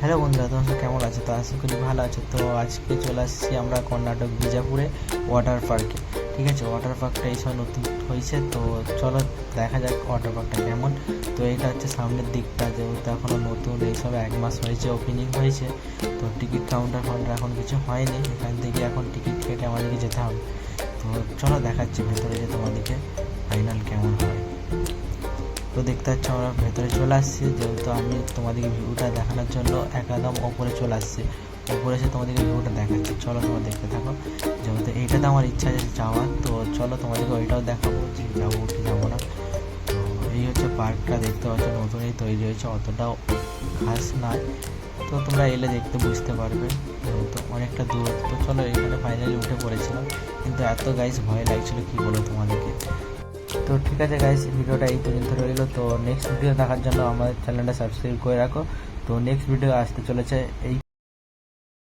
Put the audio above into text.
Hello বন্ধুরা, তোমরা কেমন আছো? তো আশা করি ভালো আছো। তো আজকে চলে আসছি আমরা কর্ণাটক বিজাপুরে ওয়াটার পার্কে। ঠিক আছে, ওয়াটার পার্কটা এই সময় নতুন হয়েছে, তো চলো দেখা যাক ওয়াটার পার্কটা কেমন। তো এটা হচ্ছে সামনের দিকটা, যেহেতু এখনও নতুন, এইসব 1 মাস হয়েছে ওপেনিং হয়েছে। তো টিকিট কাউন্টার এখন কিছু হয়নি, এখান থেকে এখন টিকিট কেটে আমাদেরকে যেতে হবে। তো চলো দেখাচ্ছি ভেতরে যে তোমাদেরকে ফাইনাল কেমন হয়। তো দেখতে পাচ্ছ আমরা ভেতরে চলে আসছি, যেহেতু আমি তোমাদেরকে ভিউটা দেখানোর জন্য একদম ওপরে চলে আসছি। ওপরে এসে তোমাদেরকে ভিউটা দেখাচ্ছি, চলো তোমরা দেখতে থাকো। যেহেতু এইটাতে আমার ইচ্ছা আছে যাওয়ার, তো চলো তোমাদেরকে ওইটাও দেখাবো যে যাবো কি যাবো না। তো এই হচ্ছে পার্কটা, দেখতে পাচ্ছ নতুনই তৈরি হয়েছে, অতটাও খাস নয়। তো তোমরা এলে দেখতে বুঝতে পারবে, তো অনেকটা দূর। তো চলো এখানে ফাইনালি উঠে পড়েছিলাম, কিন্তু এত গাইস ভয় লাগছিল কি বলো তোমাদেরকে। তো ঠিক আছে গাইস, ভিডিওটা এই পর্যন্ত রইলো। তো নেক্সট ভিডিও দেখার জন্য আমাদের চ্যানেলটা সাবস্ক্রাইব করে রাখো। তো নেক্সট ভিডিও আসতে চলেছে এই